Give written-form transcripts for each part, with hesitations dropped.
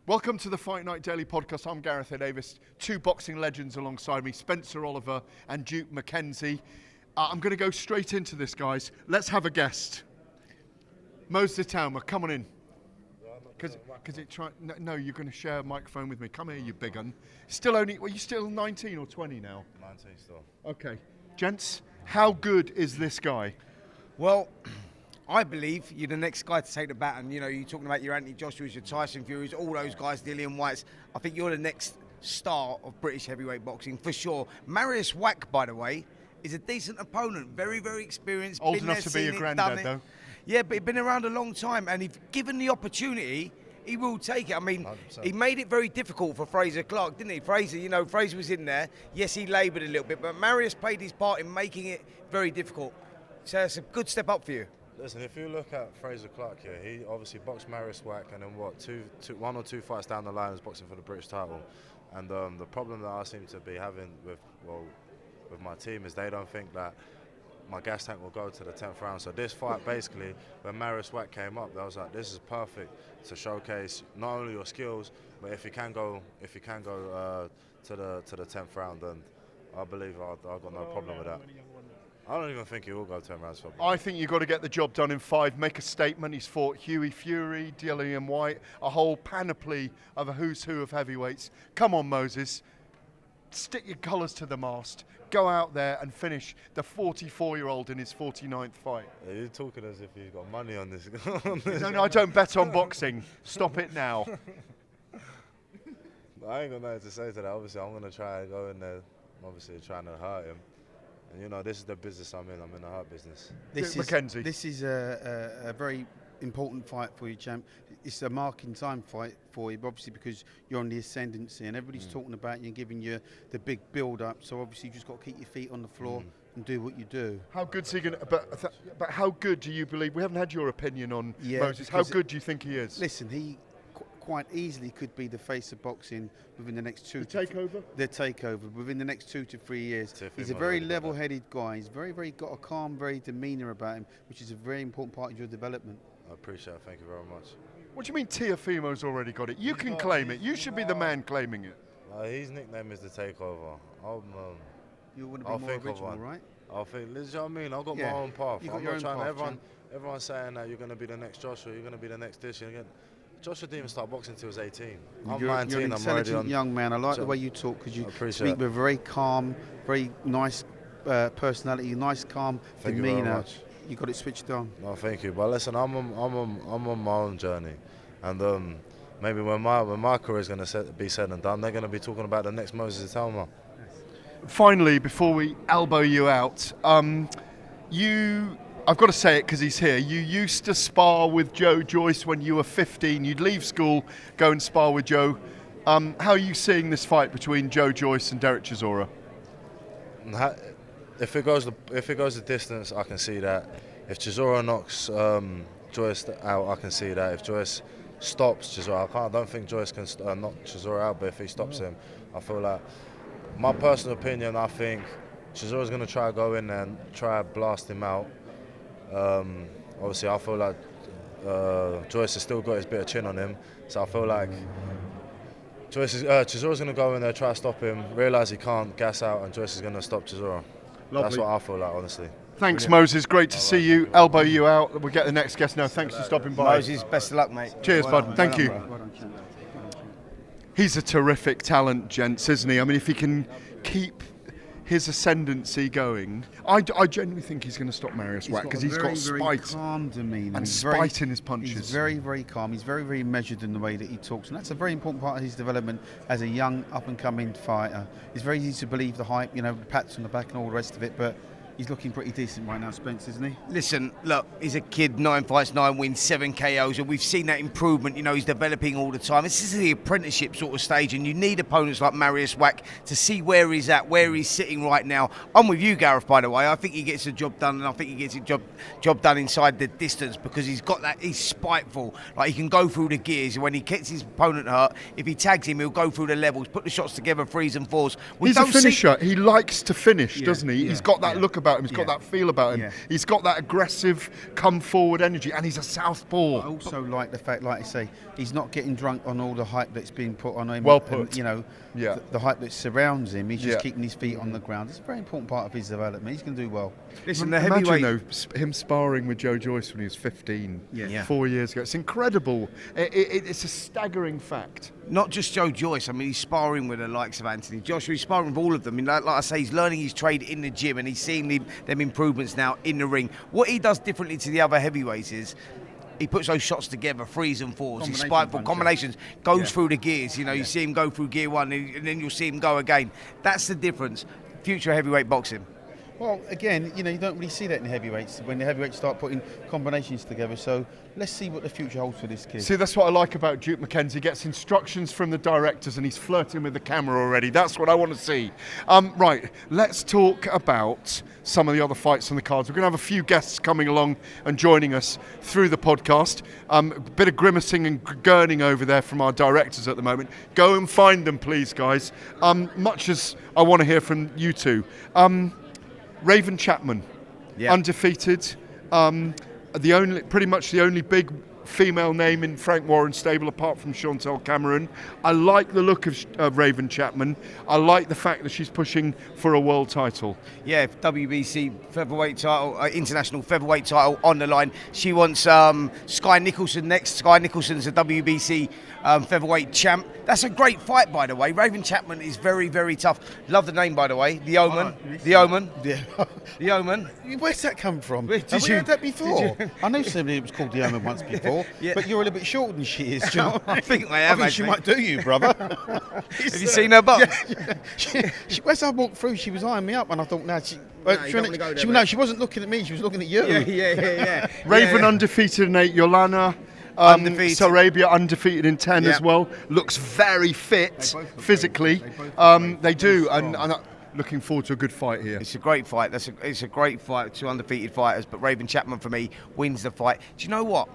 Welcome to the Fight Night Daily Podcast. I'm Gareth A. Davis. Two boxing legends alongside me, Spencer Oliver and Duke McKenzie. I'm going to go straight into this, guys. Let's have a guest. Moses Itauma, come on in. No, you're going to share a microphone with me. Come here, you big un. Are you still 19 or 20 now? 19 still. Okay. Gents, how good is this guy? Well, I believe you're the next guy to take the baton. You know, you're talking about your Anthony Joshua's, your Tyson Furies, all those guys, Dillian Whites. I think you're the next star of British heavyweight boxing, for sure. Marius Wack, by the way, is a decent opponent. Very, very experienced. Old enough to be your granddad, though. Yeah, but he's been around a long time, and if given the opportunity, he will take it. I mean, 100%. He made it very difficult for Fraser Clark, didn't he? Fraser was in there. Yes, he laboured a little bit, but Marius played his part in making it very difficult. So it's a good step up for you. Listen, if you look at Fraser Clark here, he obviously boxed Marius Wack, and then one or two fights down the line was boxing for the British title. And the problem that I seem to be having with my team is they don't think that my gas tank will go to the 10th round. So this fight, basically, when Marius Wack came up, I was like, this is perfect to showcase not only your skills, but if you can go to the 10th round, then I believe I've got no problem with that. I don't even think he will go 10 rounds for me. I think you've got to get the job done in 5, make a statement. He's fought Hughie Fury, Dillian White, a whole panoply of a who's who of heavyweights. Come on, Moses. Stick your colours to the mast. Go out there and finish the 44-year-old in his 49th fight. Yeah, you're talking as if you've got money on this. No, I don't bet on boxing. Stop it now. I ain't got nothing to say to that. Obviously, I'm going to try and go in there, obviously trying to hurt him. And you know, this is the business I'm in. I'm in the hurt business. McKenzie. This is a very important fight for you, champ. It's a marking time fight for you, obviously, because you're on the ascendancy and everybody's talking about you and giving you the big build-up. So obviously, you just got to keep your feet on the floor and do what you do. How good's he going to? But how good do you believe? We haven't had your opinion on Moses. How good do you think he is? Listen, he quite easily could be the face of boxing within the next The takeover within the next 2 to 3 years. He's a very level-headed guy. He's very got a calm, very demeanour about him, which is a very important part of your development. I appreciate it. Thank you very much. What do you mean Teofimo's already got it? You can claim it. You should be the man claiming it. His nickname is the Takeover. You want to I'll be more think of original, one. right? I think, you know what I mean? I've got my own path. You got I'm your not own trying. path, Everyone's saying that you're going to be the next Joshua. You're going to be the next this. Joshua didn't even start boxing until he was 18. I'm You're 19. an I'm already intelligent on. young man. I like the way you talk because you appreciate speak it. with a very calm, very nice personality, nice, calm Thank you very demeanour. much. You got it switched on. No, thank you. But listen, I'm on my own journey, and maybe when my career is going to be said and done, they're going to be talking about the next Moses Itauma. Finally, before we elbow you out, I've got to say it because he's here. You used to spar with Joe Joyce when you were 15. You'd leave school, go and spar with Joe. How are you seeing this fight between Joe Joyce and Derek Chisora? If it goes the distance, I can see that. If Chisora knocks Joyce out, I can see that. If Joyce stops Chisora, I don't think Joyce can knock Chisora out. But if he stops him, I feel like, my personal opinion, I think Chisora's going to try to go in there and try to blast him out. Obviously, I feel like Joyce has still got his bit of chin on him, so I feel like Chisora's going to go in there, try to stop him, realise he can't gas out, and Joyce is going to stop Chisora. That's what I feel like, honestly. Thanks, brilliant. Moses. Great to see you. Elbow you out. We'll get the next guest now. Thanks for stopping by. Moses, best of luck, mate. Cheers, bud. Thank you. He's a terrific talent, gents, isn't he? I mean, if he can keep his ascendancy going, I genuinely think he's going to stop Marius Wack because he's got spite, calm demeanour and spite in his punches. He's very, very calm. He's very, very measured in the way that he talks, and that's a very important part of his development as a young, up-and-coming fighter. It's very easy to believe the hype, the pats on the back and all the rest of it, but he's looking pretty decent right now, Spence, isn't he? Listen, look, he's a kid, 9 fights, 9 wins, 7 KOs, and we've seen that improvement. He's developing all the time. This is the apprenticeship sort of stage, and you need opponents like Marius Wack to see where he's at, where he's sitting right now. I'm with you, Gareth, by the way. I think he gets the job done, and I think he gets the job done inside the distance because he's got that, he's spiteful. Like, he can go through the gears. When he gets his opponent hurt, if he tags him, he'll go through the levels, put the shots together, 3s and 4s. He's a finisher. He likes to finish, doesn't he? Yeah, He's got that look about about him. He's got Yeah. that feel about him. Yeah. He's got that aggressive, come forward energy, and he's a southpaw. I also like the fact, like I say, he's not getting drunk on all the hype that's been put on him. Well and, put. you know, Yeah. the hype that surrounds him. He's just Yeah. keeping his feet on the ground. It's a very important part of his development. He's going to do well. Listen, the Imagine heavyweight. though, him sparring with Joe Joyce when he was 15, Yeah. 4 years ago. It's incredible. It's a staggering fact. Not just Joe Joyce. I mean, he's sparring with the likes of Anthony Joshua. He's sparring with all of them. I mean, like I say, he's learning his trade in the gym, and he's seeing them improvements now in the ring. What he does differently to the other heavyweights is he puts those shots together, threes and fours. He's Combination spiteful puncher. combinations, goes Yeah. through the gears. You know, you see him go through gear one, and then you'll see him go again. That's the difference. Future heavyweight boxing. Well, again, you know, you don't really see that in heavyweights when the heavyweights start putting combinations together. So let's see what the future holds for this kid. See, that's what I like about Duke McKenzie. He gets instructions from the directors and he's flirting with the camera already. That's what I want to see. Right, let's talk about some of the other fights on the cards. We're going to have a few guests coming along and joining us through the podcast. A bit of grimacing and gurning over there from our directors at the moment. Go and find them, please, guys. Much as I want to hear from you two. Raven Chapman, Yeah. undefeated. Pretty much the only big female name in Frank Warren's stable apart from Chantel Cameron. I like the look of Raven Chapman. I like the fact that she's pushing for a world title. Yeah, WBC featherweight title, international featherweight title on the line. She wants Sky Nicholson next. Sky Nicholson's a WBC featherweight champ. That's a great fight, by the way. Raven Chapman is very, very tough. Love the name, by the way. The Omen. The Omen. Yeah. The Omen. Where's that come from? Did Have we you- heard that before? did I know somebody was called the Omen once before, Yeah. but you're a little bit shorter than she is. Do you know? I think I am, I think she actually. might do you, brother. Have you seen her butt? As I walked through, she was eyeing me up, and I thought, no, she don't wanna go there, mate. she wasn't looking at me. She was looking at you. Yeah. Raven Yeah. undefeated in 8. Yolana Undefeated. Sarabia undefeated in 10 Yeah. as well. Looks very fit They both look physically. very- they both look They do, very and strong. I'm looking forward to a good fight here. It's a great fight. It's a great fight. Two undefeated fighters, but Raven Chapman for me wins the fight. Do you know what?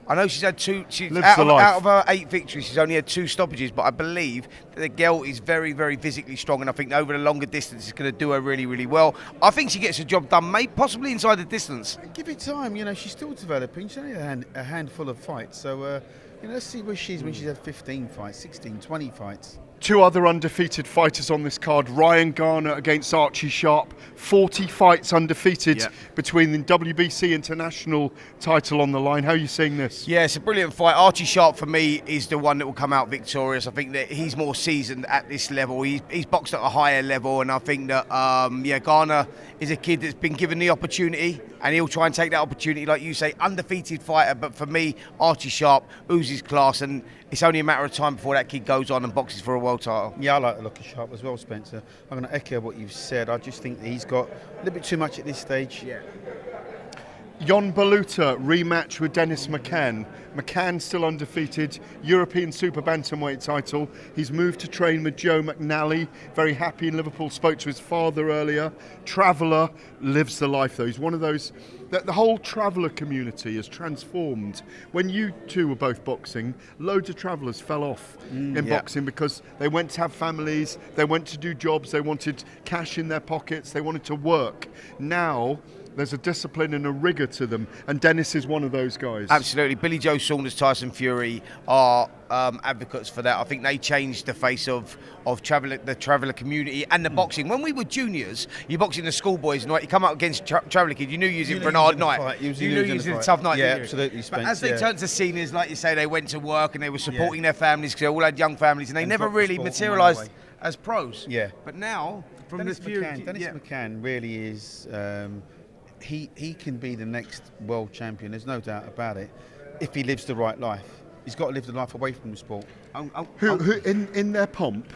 I know she's had two. She's Lives out the of, life. out of her 8 victories, she's only had 2 stoppages. But I believe that the girl is very, very physically strong, and I think over the longer distance, it's going to do her really, really well. I think she gets the job done, mate. Possibly inside the distance. Give it time. You know, she's still developing. She's only a handful of fights. So, you know, let's see where she is when she's had 15 fights, 16, 20 fights. 2 other undefeated fighters on this card. Ryan Garner against Archie Sharp. 40 fights undefeated Yeah. between the WBC international title on the line. How are you seeing this? Yeah, it's a brilliant fight. Archie Sharp, for me, is the one that will come out victorious. I think that he's more seasoned at this level. He's boxed at a higher level, and I think that, Garner is a kid that's been given the opportunity, and he'll try and take that opportunity, like you say, undefeated fighter. But for me, Archie Sharp oozes class, and it's only a matter of time before that kid goes on and boxes for a world title. Yeah, I like the look of Sharp as well, Spencer. I'm going to echo what you've said. I just think that he's got a little bit too much at this stage. Yeah. Jon Baluta rematch with Dennis McCann. McCann still undefeated, European Super Bantamweight title. He's moved to train with Joe McNally. Very happy in Liverpool. Spoke to his father earlier. Traveller, lives the life though. He's one of those. The whole traveller community has transformed. When you two were both boxing, loads of travellers fell off in Yeah. boxing because they went to have families, they went to do jobs, they wanted cash in their pockets, they wanted to work. Now there's a discipline and a rigour to them, and Dennis is one of those guys. Absolutely. Billy Joe Saunders, Tyson Fury are advocates for that. I think they changed the face of the traveller community and the boxing. When we were juniors, you boxing the schoolboys, and you come up against traveller kid, you knew you was in for an hard night. You knew you was in a tough night. Yeah, didn't you? absolutely, But Spence, as they yeah. turned to seniors, like you say, they went to work and they were supporting Yeah. their families because they all had young families, and they And never dropped the really sport and went materialised away. as pros. Yeah. But now, from Dennis the Fury, McCann really is. He can be the next world champion. There's no doubt about it. If he lives the right life, he's got to live the life away from the sport. Who in their pomp,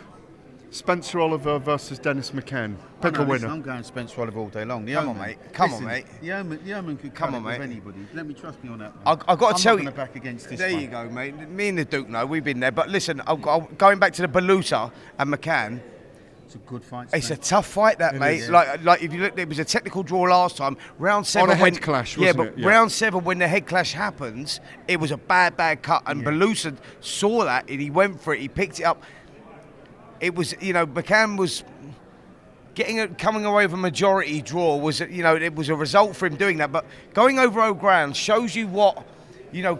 Spencer Oliver versus Dennis McCann. Pick a winner. I'm going Spencer Oliver all day long. The Come on, Omen. mate. Come on, Listen, mate. The Omen could Come cut on, it with mate. anybody. Let me trust me on that one. I've got to tell I'm you. not going to back against this There one. you go, mate. Me and the Duke know we've been there. But listen, going back to the Baluta and McCann. It's a good fight. It's a Spence. tough fight, that, It mate. is. Like if you look, it was a technical draw last time. Round 7 On a when, head clash, yeah, wasn't but it? Yeah. round 7 when the head clash happens, it was a bad cut, and Baluta saw that and he went for it. He picked it up. It was, McCann was coming away with a majority draw was, it was a result for him doing that. But going over old ground shows you what,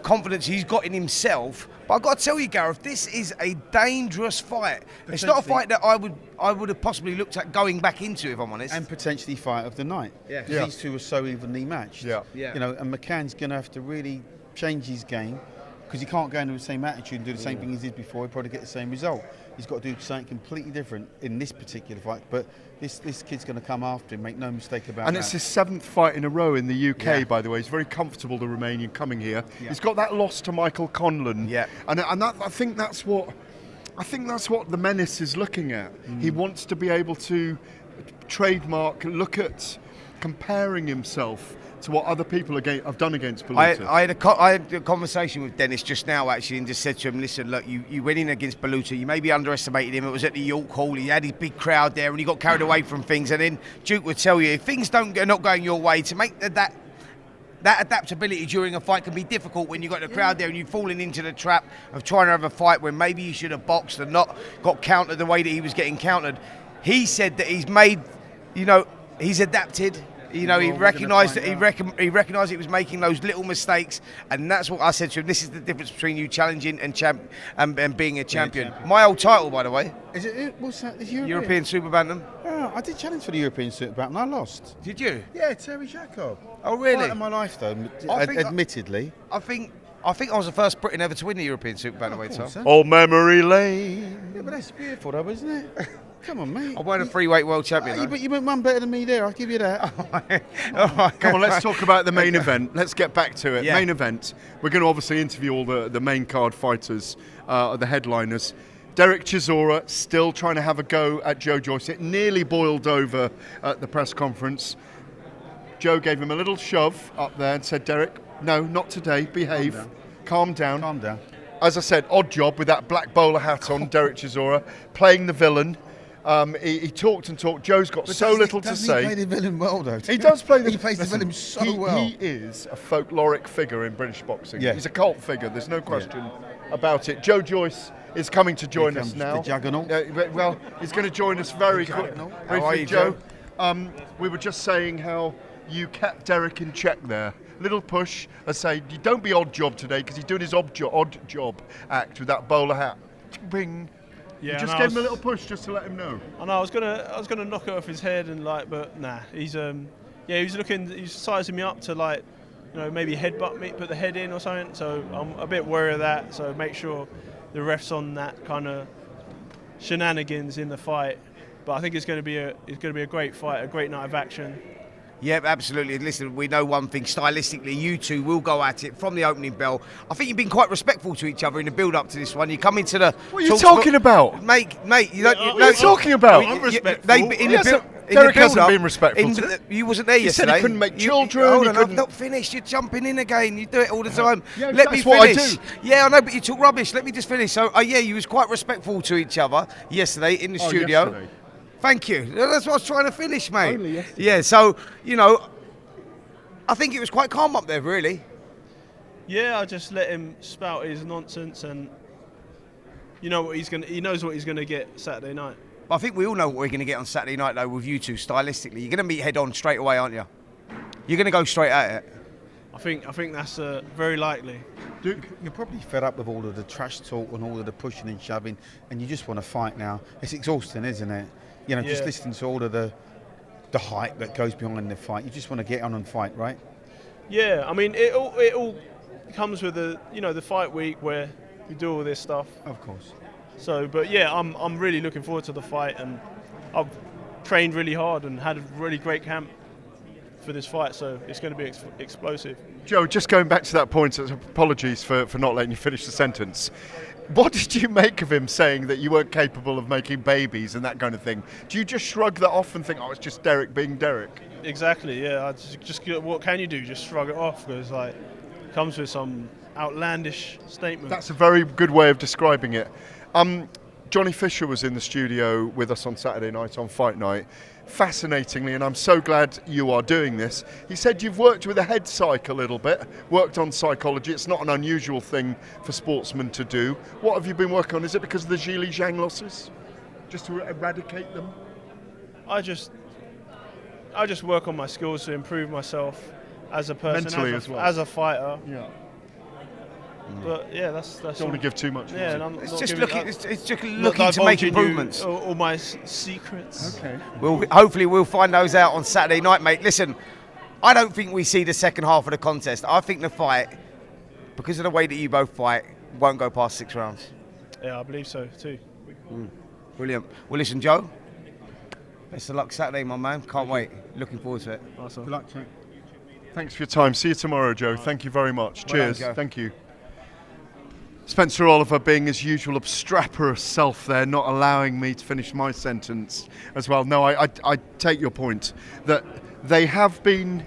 confidence he's got in himself. But I've got to tell you, Gareth, this is a dangerous fight. It's not a fight that I would have possibly looked at going back into, if I'm honest. And potentially fight of the night. Yeah. These two are so evenly matched. Yeah. And McCann's going to have to really change his game, because he can't go into the same attitude and do the same thing he did before. He'll probably get the same result. He's got to do something completely different in this particular fight. But this kid's going to come after him, make no mistake about And that. it's his 7th fight in a row in the UK, Yeah. by the way. He's very comfortable, the Romanian, coming here. Yeah. He's got that loss to Michael Conlon. Yeah. And that, I think that's what the menace is looking at. He wants to be able to trademark, look at comparing himself to what other people have done against Baluta. I had a conversation with Dennis just now, actually, and just said to him, listen, look, you went in against Baluta, you maybe underestimated him. It was at the York Hall, he had his big crowd there, and he got carried away from things. And then Duke would tell you, if things are not going your way, to make that adaptability during a fight can be difficult when you've got the crowd there and you've fallen into the trap of trying to have a fight when maybe you should have boxed and not got countered the way that he was getting countered. He said that he's made, he's adapted. He recognised that he recognised he was making those little mistakes, and that's what I said to him. This is the difference between you challenging and being a champion. My old title, by the way. Is it? What's that? Is European Super Bantam. Oh, I did challenge for the European Super Bantam and I lost. Did you? Yeah, Terry Jacob. Oh, really? Fight of my life, though. Admittedly. I think I was the first Briton ever to win the European Super Bantamweight title. Old memory lane. Yeah, but that's beautiful, though, isn't it? Come on, mate. I won a freeweight world champion. But you went one better than me there. I'll give you that. All right. Come on, let's talk about the main event. Let's get back to it. Yeah. Main event. We're going to obviously interview all the main card fighters, the headliners. Derek Chisora still trying to have a go at Joe Joyce. It nearly boiled over at the press conference. Joe gave him a little shove up there and said, Derek, no, not today. Behave. Calm down. Calm down. As I said, odd job with that black bowler hat on, Derek Chisora, playing the villain. He talked and talked. Joe's got so little to say. He play the villain well, though. He does play the He plays the villain so well. He is a folkloric figure in British boxing. Yeah. He's a cult figure. There's no question about it. Joe Joyce is coming to join us now. The juggernaut. Well, he's going to join us very quickly. How are you, Joe? We were just saying how you kept Derek in check there. Little push. I say, don't be odd job today, because he's doing his odd job act with that bowler hat. Bing. Yeah, You just gave him a little push just to let him know. I know I was gonna knock it off his head but nah. He's he's sizing me up to maybe headbutt me, put the head in or something. So I'm a bit wary of that. So make sure the ref's on that kind of shenanigans in the fight. But I think it's going to be a great fight, a great night of action. Yeah, absolutely. Listen, we know one thing. Stylistically, you two will go at it from the opening bell. I think you've been quite respectful to each other in the build-up to this one. You come into the... What are you talking about? Mate, you don't... What are you talking about? I'm respectful. Derek hasn't been respectful. You wasn't there yesterday. said he couldn't make children. Hold he on, couldn't... I'm not finished. You're jumping in again. You do it all the time. Yeah, Let me that's what I finish. do. Yeah, I know, but you talk rubbish. Let me just finish. So, you was quite respectful to each other yesterday in the studio. Yesterday. Thank you. That's what I was trying to finish, mate. Only yesterday. Yeah, so, I think it was quite calm up there, really. Yeah, I just let him spout his nonsense, and he knows what he's gonna get Saturday night. But I think we all know what we're going to get on Saturday night, though, with you two, stylistically. You're going to meet head-on straight away, aren't you? You're going to go straight at it. I think that's very likely. Duke, you're probably fed up with all of the trash talk and all of the pushing and shoving, and you just want to fight now. It's exhausting, isn't it? Just listening to all of the hype that goes behind the fight. You just want to get on and fight, right? Yeah, I mean, it all comes with the fight week where we do all this stuff. Of course. So, but yeah, I'm really looking forward to the fight, and I've trained really hard and had a really great camp for this fight, so it's going to be explosive. Joe, just going back to that point, apologies for not letting you finish the sentence. What did you make of him saying that you weren't capable of making babies and that kind of thing? Do you just shrug that off and think, oh, it's just Derek being Derek? Exactly, yeah. I just what can you do? Just shrug it off, because it comes with some outlandish statement. That's a very good way of describing it. Johnny Fisher was in the studio with us on Saturday night, on Fight Night. Fascinatingly, and I'm so glad you are doing this, he said you've worked with a head psych a little bit, worked on psychology. It's not an unusual thing for sportsmen to do. What have you been working on? Is it because of the Zhili Zhang losses? Just to eradicate them? I just work on my skills to improve myself as a person, Mentally as well. as a fighter. Yeah. But yeah, that's. Don't want to give too much. Yeah, and I'm It's not just giving- looking. It's just not looking to make divulging you improvements. all my secrets. Okay. Hopefully we'll find those out on Saturday night, mate. Listen, I don't think we see the second half of the contest. I think the fight, because of the way that you both fight, won't go past 6 rounds. Yeah, I believe so too. Brilliant. Well, listen, Joe. Best of luck Saturday, my man. Can't wait. Looking forward to it. Awesome. Good luck, Jack. Thanks for your time. See you tomorrow, Joe. Thank you very much. Well done, Cheers. Joe. Thank you. Spencer Oliver being his usual obstreperous self there, not allowing me to finish my sentence as well. No, I take your point that they have been.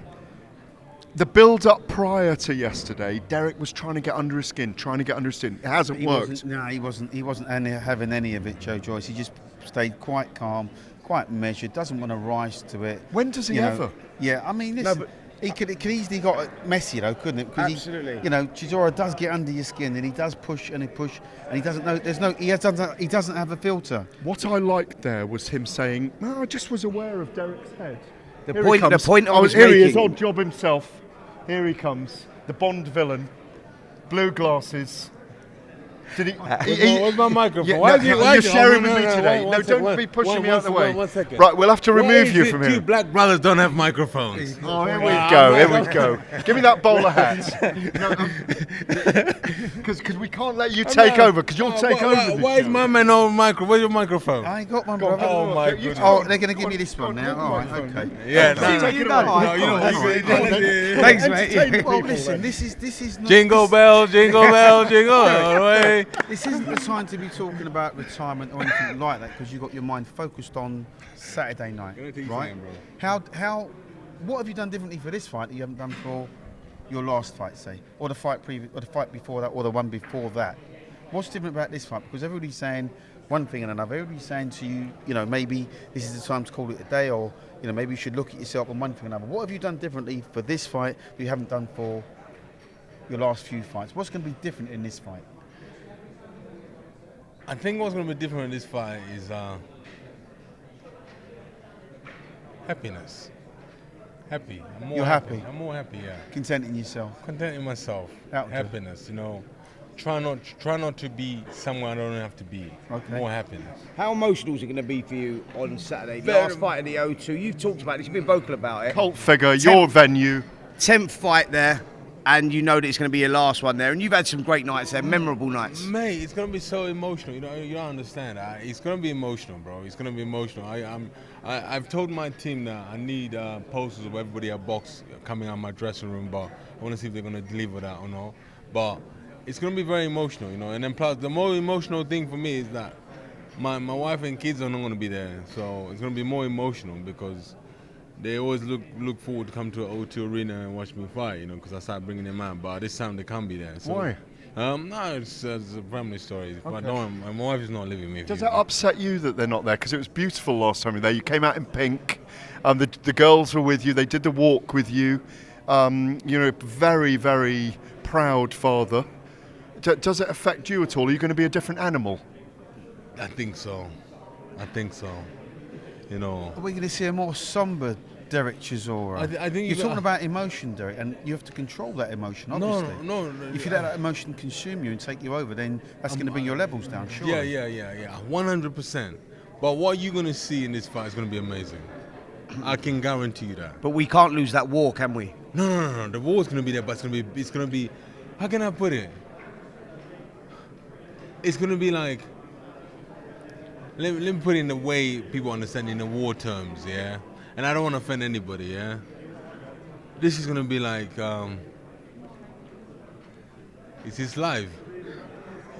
The build-up prior to yesterday, Derek was trying to get under his skin, It hasn't worked. No, he wasn't having any of it, Joe Joyce. He just stayed quite calm, quite measured. Doesn't want to rise to it. When does he You know, ever? Yeah, I mean, listen, he could easily got messy though, couldn't it? 'Cause Absolutely. Chisora does get under your skin, and he does push, and he doesn't know. He doesn't have a filter. What I liked there was him saying, "No, I just was aware of Derek's head." The Here he point comes. I was here he is, making. odd job himself. Here he comes, the Bond villain, blue glasses. Did he? Where's my microphone? Yeah, Why no, is he- you're sharing with me today. one No, second, don't be pushing one- me out of the one- way. one second. Right, we'll have to Why remove is you it from two here. black brothers don't have microphones? Oh, here we go. Here we go. Give me that bowler hat. Because we can't let you take over. Because you'll take over. Why is my man on microphone? Where's your microphone? I ain't got one, Go on, brother. Oh my You goodness. Oh, they're going to give me this one now. All right, okay. Yeah, See, take it over. no, you know, Thanks, mate. Well, listen, this is not. jingle bell, jingle bell, jingle all the way. This isn't the time to be talking about retirement or anything like that because you've got your mind focused on Saturday night, right? What have you done differently for this fight that you haven't done for your last fight, say, or the fight before that, or the one before that? What's different about this fight? Because everybody's saying one thing and another. Everybody's saying to you, maybe this is the time to call it a day, or maybe you should look at yourself on one thing and another. What have you done differently for this fight that you haven't done for your last few fights? What's going to be different in this fight? I think what's going to be different in this fight is happiness. Happy. I'm more You're happy? I'm more happy, yeah. Contenting yourself. Contenting myself. Out there. Happiness, Try not to be somewhere I don't have to be. Okay. More happiness. How emotional is it going to be for you on Saturday? The Very- last fight in the O2. You've talked about this. You've been vocal about it. Cult figure, your venue. 10th fight there, and you know that it's going to be your last one there. And you've had some great nights there, memorable nights. Mate, it's gonna be so emotional. You don't understand. It's gonna be emotional, bro. It's gonna be emotional. I've told my team that I need posters of everybody at box coming out my dressing room, but I want to see if they're gonna deliver that or not. But it's gonna be very emotional, And then plus, the more emotional thing for me is that my wife and kids are not gonna be there, so it's gonna be more emotional because they always look forward to come to an O2 arena and watch me fight, because I start bringing them out. But this time they can't be there. So, Why? No, it's a family story. But no, my wife is not living with me. Does that upset you that they're not there? Because it was beautiful last time you were there. You came out in pink. The girls were with you. They did the walk with you. Very, very proud father. Does it affect you at all? Are you going to be a different animal? I think so. Are we going to see a more somber Derek Chisora? I think you're talking about emotion, Derek, and you have to control that emotion. Obviously, No. If you let that emotion consume you and take you over, then that's going to bring your levels down. Sure. Yeah. 100%. But what you're gonna see in this fight is gonna be amazing. I can guarantee you that. But we can't lose that war, can we? No. The war's gonna be there, but it's gonna be. How can I put it? It's gonna be like. Let me put it in the way people understand in the war terms, yeah. And I don't want to offend anybody, yeah. This is gonna be like. Is this live?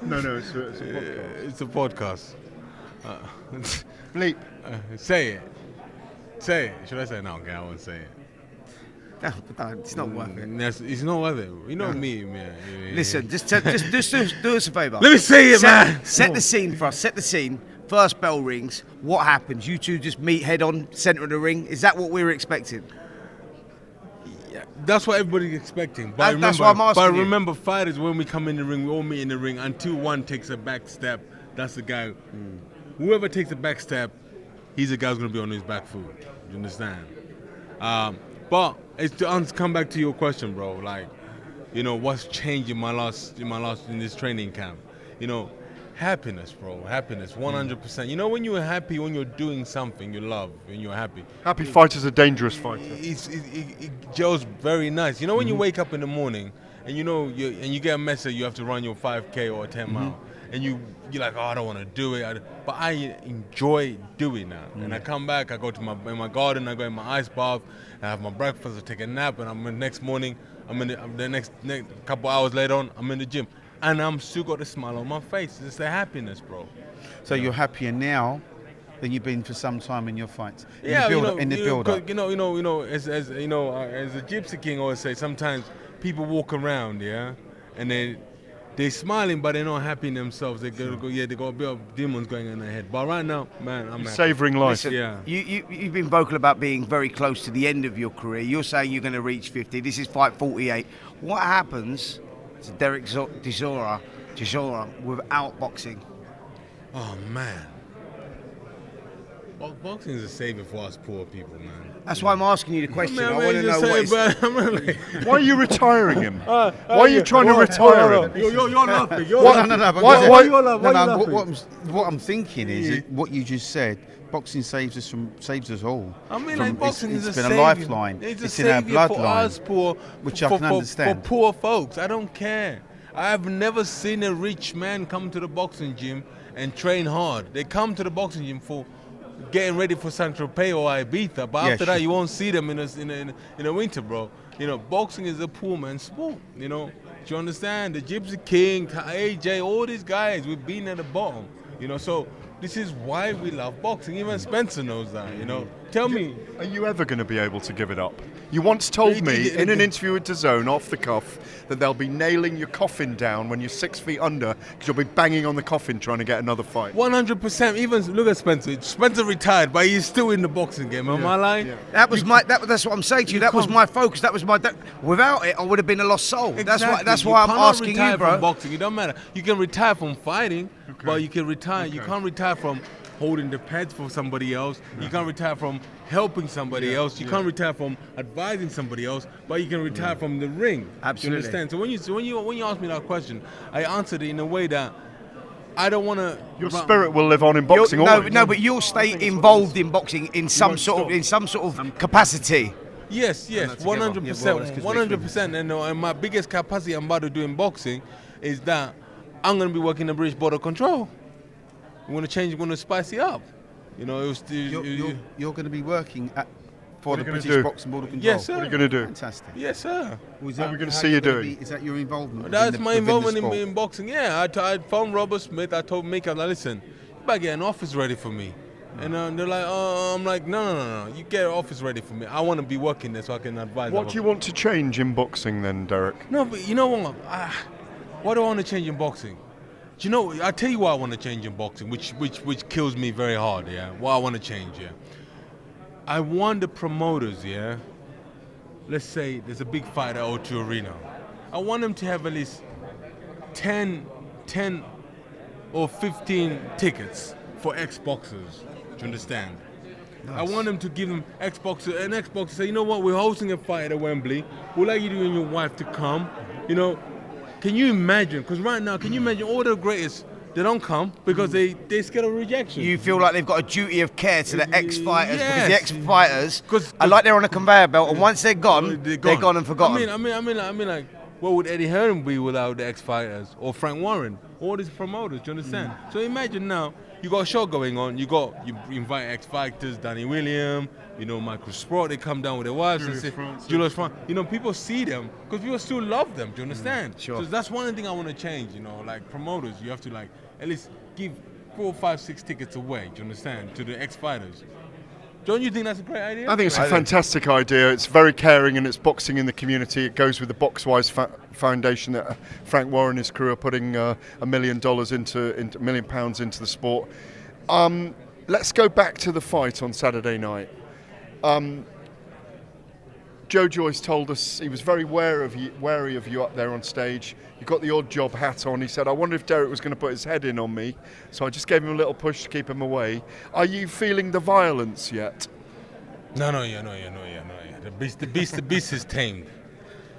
No, it's a podcast. It's a podcast. Bleep. Say it. Should I say it? No, okay, I won't say it. No, it's not worth it. It's not worth it. You know me, man. Listen, just do us a favour. Let me say it, man. Set the scene for us. Set the scene. First bell rings. What happens? You two just meet head on, centre of the ring. Is that what we were expecting? That's what everybody's expecting. But That's why I'm asking But you. remember, fighters, when we come in the ring, we all meet in the ring until one takes a back step. That's the guy. Whoever takes a back step, he's a guy who's going to be on his back foot. You understand? But it's to come back to your question, bro. Like, what's changed in this training camp? Happiness, bro. Happiness, 100%. When you're happy, when you're doing something you love, when you're happy. Happy fighter's a dangerous fighter. It gels very nice. When you wake up in the morning and you get a message you have to run your 5K or a 10 mile, and you're like, oh, I don't want to do it, but I enjoy doing that. And I come back, I go to in my garden, I go in my ice bath, I have my breakfast, I take a nap, and the next morning, the next couple hours later on, I'm in the gym, and I'm still got a smile on my face. It's the happiness, bro. So you're happier now than you've been for some time in your fights. Yeah, in the build up. As the Gypsy King always say, sometimes people walk around, and they're smiling, but they're not happy in themselves. They got a bit of demons going in their head. But right now, man, I'm happy. Savouring life. Listen, you've been vocal about being very close to the end of your career. You're saying you're going to reach 50. This is fight 48. What happens to Derek Chisora without boxing? Oh, man. Boxing is a savior for us poor people, man. That's why I'm asking you the question. I want to know what is... Why are you retiring him? Why are you trying to retire him? You're laughing. What I'm thinking is what you just said. Boxing saves us all. I mean, boxing is it's been a lifeline. It's in our bloodline, for us which I can understand. For poor folks, I don't care. I have never seen a rich man come to the boxing gym and train hard. They come to the boxing gym for getting ready for Saint Tropez or Ibiza, but after that you won't see them in the winter, bro. Boxing is a poor man's sport. Do you understand? The Gypsy King, AJ, all these guys, we've been at the bottom. So this is why we love boxing. Even Spencer knows that. Tell me, are you ever going to be able to give it up? You once told me in an interview with DAZN off the cuff that they'll be nailing your coffin down when you're 6 feet under because you'll be banging on the coffin trying to get another fight. 100%. Even look at Spencer. Spencer retired, but he's still in the boxing game. Am I lying? Yeah. That's what I'm saying to you. That was my focus. That was without it, I would have been a lost soul. Exactly. That's why I'm asking you, bro. From boxing, it don't matter. You can retire from fighting, but you can retire. You can't retire from holding the pads for somebody else. You can't retire from helping somebody else. You can't retire from advising somebody else, but you can retire from the ring. Absolutely. You understand? So when you ask me that question, I answered it in a way that I don't want to. Your spirit will live on in boxing. No, but you'll stay involved in boxing in some sort of capacity. Yes, 100%, 100%. And my biggest capacity I'm about to do in boxing is that I'm going to be working the British Border Control. We're going to spice it up. You're going to be working for the British Boxing Border Control. Yes, sir. What are you going to do? Fantastic. Yes, sir. What are we going to see you doing? Is that your involvement? That's my involvement in boxing. Yeah, I phoned Robert Smith. I told Mick, I'm like, listen, you better get an office ready for me. And they're like, I'm like, no. You get an office ready for me. I want to be working there so I can advise. What do you want to change in boxing then, Derek? No, but you know what? What do I want to change in boxing? Do you know? I tell you what I want to change in boxing, which kills me very hard. Yeah, what I want to change. Yeah, I want the promoters. Yeah, let's say there's a big fight at O2 Arena. I want them to have at least 10 or 15 tickets for ex-boxers. Do you understand? Nice. I want them to give them ex-boxer say, you know what? We're hosting a fight at Wembley. We'd like you and your wife to come. Can you imagine? Because right now, can you imagine all the greatest? They don't come because they scared of rejection. You feel like they've got a duty of care to the ex-fighters because the ex-fighters are like they're on a conveyor belt, and once they're gone and forgotten. I mean, like, what would Eddie Hearn be without the ex-fighters or Frank Warren? All these promoters, do you understand? So imagine now you got a show going on. You invite ex-fighters, Danny William, Michael Sprott. They come down with their wives and say, Julius France. People see them because people still love them. Do you understand? Sure. So that's one thing I want to change. Like promoters, you have to at least give 4, 5, 6 tickets away. Do you understand? To the ex-fighters. Don't you think that's a great idea? I think it's a fantastic idea. It's very caring and it's boxing in the community. It goes with the Boxwise Foundation that Frank Warren and his crew are putting £1 million £1 million into the sport. Let's go back to the fight on Saturday night. Joe Joyce told us he was very wary of you up there on stage. You got the odd job hat on. He said, I wonder if Derek was going to put his head in on me. So I just gave him a little push to keep him away. Are you feeling the violence yet? No. The beast is tamed.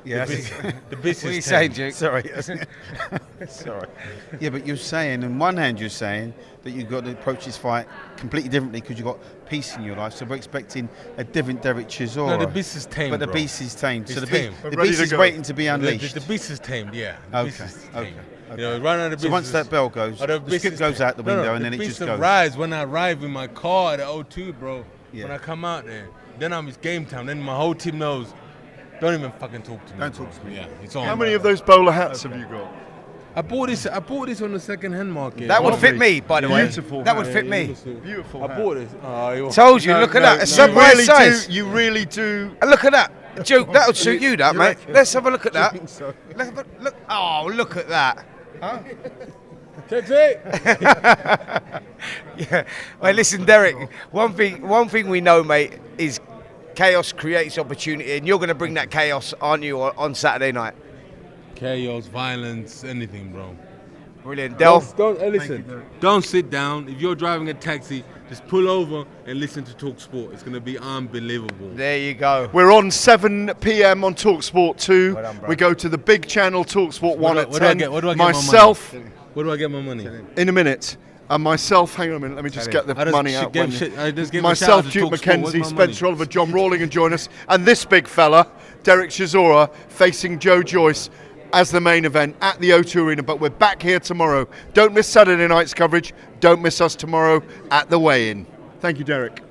Yeah, The beast What are you is saying, tamed. Duke? sorry. Sorry. Yeah, but you're saying, on one hand, you're saying that you've got to approach this fight completely differently because you've got peace in your life. So we're expecting a different Derek Chisora. No, the beast is tamed, But the bro. beast is tamed. So It's the, tamed. the Ready beast to is go. waiting to be unleashed. The beast is tamed, yeah. The Okay, beast is tamed. okay. You know, right now the beast So once is- that bell goes, Oh, the beast script is goes tamed. out the window and then the it beast just goes. arrives when I arrive in my car at the O2, bro. Yeah. When I come out there, then it's game time. Then my whole team knows. Don't even fucking talk to me. Don't bro. talk to me. Yeah, it's on. How many of those bowler hats have you got? I bought this on the second-hand market. That would Lovely. fit me, by the way. Beautiful That hat. would fit me. Beautiful I hat. bought this. Oh, Told you, look at that. A You sunrise really size. do. You really do. And look at that. Duke, that would suit you, that, You mate. reckon? Let's have a look at that. think so? Let's have a look. Oh, look at that. Check it. Yeah. Well, listen, Derek. One thing we know, mate, is chaos creates opportunity, and you're going to bring that chaos, aren't you, on Saturday night? Chaos, violence, anything, bro. Brilliant, Del. Listen. Don't sit down. If you're driving a taxi, just pull over and listen to talkSPORT. It's gonna be unbelievable. There you go. We're on 7 p.m. on talkSPORT 2. Well done, bro. We go to the big channel talkSPORT 1 at Where do I 10. get my money? Myself, Where do I get my money? in a minute. And myself, hang on a minute, let me just get the I just money out. gave when- shit- I just gave a Myself, shout out to Duke talkSPORT. Where's McKenzie, my Spencer money? Oliver, John Rawling, and join us. And this big fella, Derek Chisora, facing Joe Joyce as the main event at the O2 Arena. But we're back here tomorrow. Don't miss Saturday night's coverage. Don't miss us tomorrow at the weigh-in. Thank you, Derek.